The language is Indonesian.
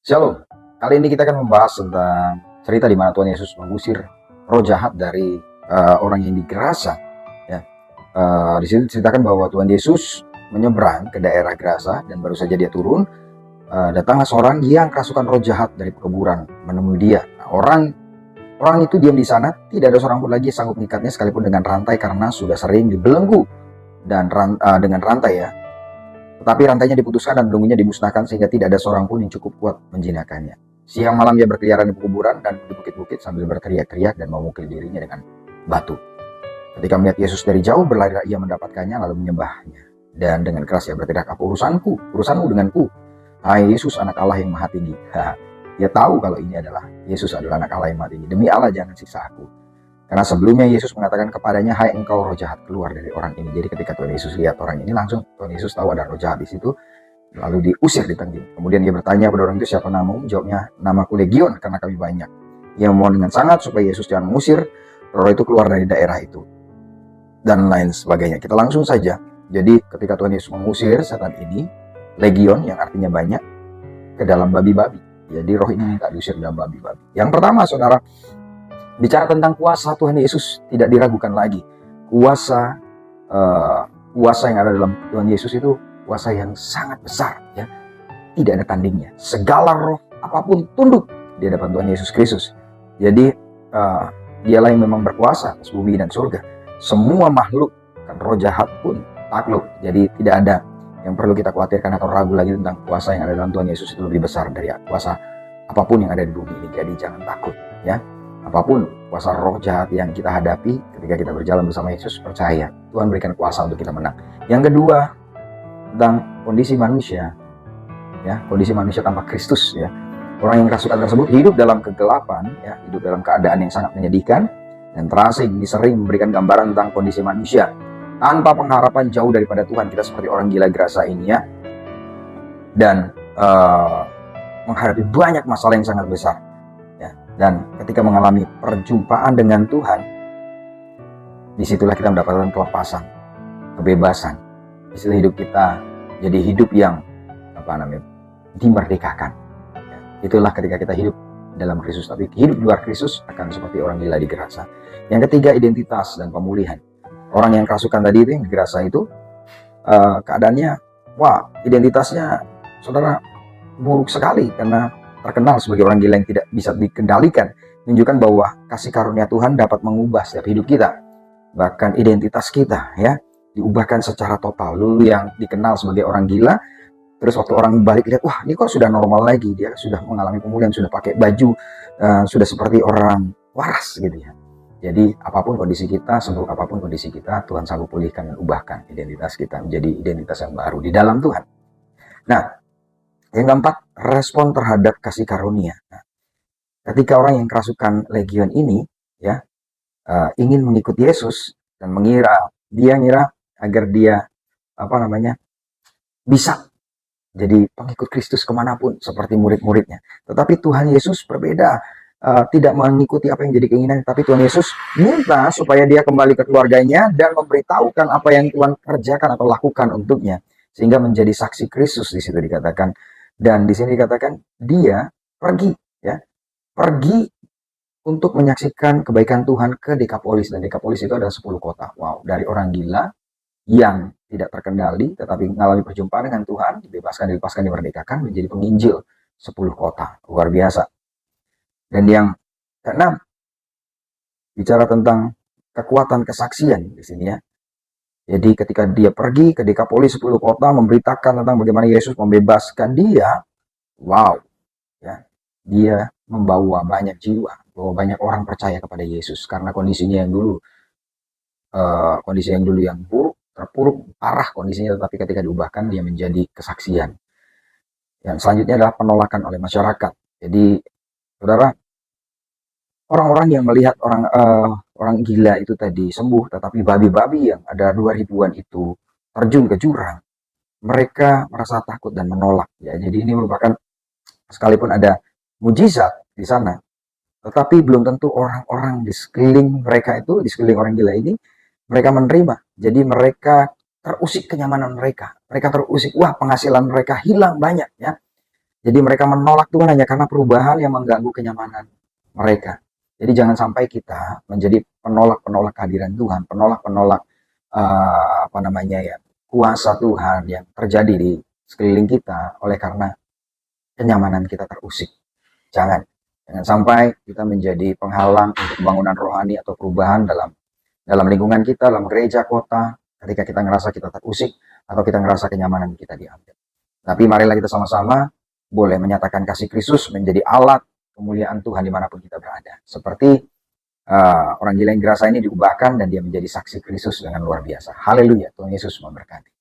Shalom. Kali ini kita akan membahas tentang cerita di mana Tuhan Yesus mengusir roh jahat dari orang yang di Gerasa. Ya. Di sini diceritakan bahwa Tuhan Yesus menyeberang ke daerah Gerasa dan baru saja dia turun, datanglah seorang yang kerasukan roh jahat dari pekuburan menemui dia. Nah, orang itu diam di sana, tidak ada seorang pun lagi sanggup mengikatnya sekalipun dengan rantai karena sudah sering dibelenggu dan dengan rantai ya. Tetapi rantainya diputuskan dan belenggunya dimusnahkan sehingga tidak ada seorang pun yang cukup kuat menjinakkannya. Siang malam ia berkeliaran di pekuburan dan di bukit-bukit sambil berteriak-teriak dan memukul dirinya dengan batu. Ketika melihat Yesus dari jauh, berlari ia mendapatkannya lalu menyembahnya. Dan dengan keras ia berteriak, "Apa urusanku? Urusanmu denganku? Hai Yesus, anak Allah yang maha tinggi." Ia tahu kalau ini adalah Yesus adalah anak Allah yang maha tinggi. "Demi Allah jangan siksa aku." Karena sebelumnya Yesus mengatakan kepadanya, "Hai engkau roh jahat, keluar dari orang ini." Jadi ketika Tuhan Yesus lihat orang ini, langsung Tuhan Yesus tahu ada roh jahat di situ, lalu diusir, ditangkap. Kemudian dia bertanya pada orang itu, "Siapa namamu?" Jawabnya, "Namaku Legion, karena kami banyak." Ia memohon dengan sangat supaya Yesus jangan mengusir roh itu keluar dari daerah itu, dan lain sebagainya. Kita langsung saja. Jadi ketika Tuhan Yesus mengusir setan ini, Legion yang artinya banyak, ke dalam babi-babi. Jadi roh ini minta diusir dalam babi-babi. Yang pertama, saudara, bicara tentang kuasa Tuhan Yesus tidak diragukan lagi. Kuasa yang ada dalam Tuhan Yesus itu kuasa yang sangat besar, ya. Tidak ada tandingnya. Segala roh apapun tunduk di hadapan Tuhan Yesus Kristus. Jadi dialah yang memang berkuasa atas bumi dan surga. Semua makhluk, kan roh jahat pun takluk. Jadi tidak ada yang perlu kita khawatirkan atau ragu lagi tentang kuasa yang ada dalam Tuhan Yesus itu lebih besar dari kuasa apapun yang ada di bumi ini. Jadi jangan takut, ya. Apapun kuasa roh jahat yang kita hadapi ketika kita berjalan bersama Yesus, percaya Tuhan berikan kuasa untuk kita menang. Yang kedua, tentang kondisi manusia, ya, kondisi manusia tanpa Kristus, ya. Orang yang kerasukan tersebut hidup dalam kegelapan, ya, hidup dalam keadaan yang sangat menyedihkan dan terasing. Ini sering memberikan gambaran tentang kondisi manusia tanpa pengharapan, jauh daripada Tuhan. Kita seperti orang gila Gerasa ini, ya, dan menghadapi banyak masalah yang sangat besar. Dan ketika mengalami perjumpaan dengan Tuhan, disitulah kita mendapatkan kelepasan, kebebasan. Disitulah hidup kita jadi hidup yang dimerdekakan. Itulah ketika kita hidup dalam Kristus. Tapi hidup di luar Kristus akan seperti orang gila di Gerasa. Yang ketiga, identitas dan pemulihan. Orang yang kerasukan tadi itu, yang di Gerasa itu, keadaannya, identitasnya, saudara, buruk sekali karena terkenal sebagai orang gila yang tidak bisa dikendalikan, menunjukkan bahwa kasih karunia Tuhan dapat mengubah setiap hidup kita, bahkan identitas kita, ya, diubahkan secara total. Dulu yang dikenal sebagai orang gila, terus waktu orang balik lihat, wah ini kok sudah normal lagi, dia sudah mengalami pemulihan, sudah pakai baju, sudah seperti orang waras gitu, ya. Jadi apapun kondisi kita, seburuk apapun kondisi kita, Tuhan sanggup pulihkan dan ubahkan identitas kita menjadi identitas yang baru di dalam Tuhan. Nah, yang keempat, respon terhadap kasih karunia. Nah, ketika orang yang kerasukan Legion ini, ya, ingin mengikuti Yesus dan dia ngira agar dia bisa jadi pengikut Kristus kemanapun seperti murid-muridnya. Tetapi Tuhan Yesus berbeda, tidak mengikuti apa yang jadi keinginan, tapi Tuhan Yesus minta supaya dia kembali ke keluarganya dan memberitahukan apa yang Tuhan kerjakan atau lakukan untuknya, sehingga menjadi saksi Kristus. Di situ dikatakan. Dan di sini dikatakan dia pergi, ya, pergi untuk menyaksikan kebaikan Tuhan ke Dekapolis, dan Dekapolis itu adalah 10 kota. Wow, dari orang gila yang tidak terkendali tetapi mengalami perjumpaan dengan Tuhan, dilepaskan, dimerdekakan menjadi penginjil 10 kota. Luar biasa. Dan yang keenam, bicara tentang kekuatan kesaksian di sini, ya. Jadi ketika dia pergi ke Dekapolis 10 kota memberitakan tentang bagaimana Yesus membebaskan dia, wow, ya, dia membawa banyak jiwa, bahwa banyak orang percaya kepada Yesus karena kondisinya yang dulu yang buruk, terpuruk, parah kondisinya, tetapi ketika diubahkan dia menjadi kesaksian. Yang selanjutnya adalah penolakan oleh masyarakat. Jadi, saudara, orang-orang yang melihat orang gila itu tadi sembuh, tetapi babi-babi yang ada 2000-an itu terjun ke jurang, mereka merasa takut dan menolak, ya. Jadi ini merupakan, sekalipun ada mujizat di sana, tetapi belum tentu orang-orang di sekeliling mereka itu, di sekeliling orang gila ini, mereka menerima. Jadi mereka terusik kenyamanan mereka terusik, penghasilan mereka hilang banyak, ya. Jadi mereka menolak Tuhan hanya karena perubahan yang mengganggu kenyamanan mereka. Jadi jangan sampai kita menjadi penolak-penolak kehadiran Tuhan, penolak-penolak apa namanya ya, kuasa Tuhan yang terjadi di sekeliling kita oleh karena kenyamanan kita terusik. Jangan. Jangan sampai kita menjadi penghalang untuk pembangunan rohani atau perubahan dalam lingkungan kita, dalam gereja, kota, ketika kita ngerasa kita terusik atau kita ngerasa kenyamanan kita diambil. Tapi marilah kita sama-sama boleh menyatakan kasih Kristus menjadi alat kemuliaan Tuhan dimanapun kita berada. Seperti orang gila yang gerasa ini diubahkan dan dia menjadi saksi Kristus dengan luar biasa. Haleluya, Tuhan Yesus memberkati.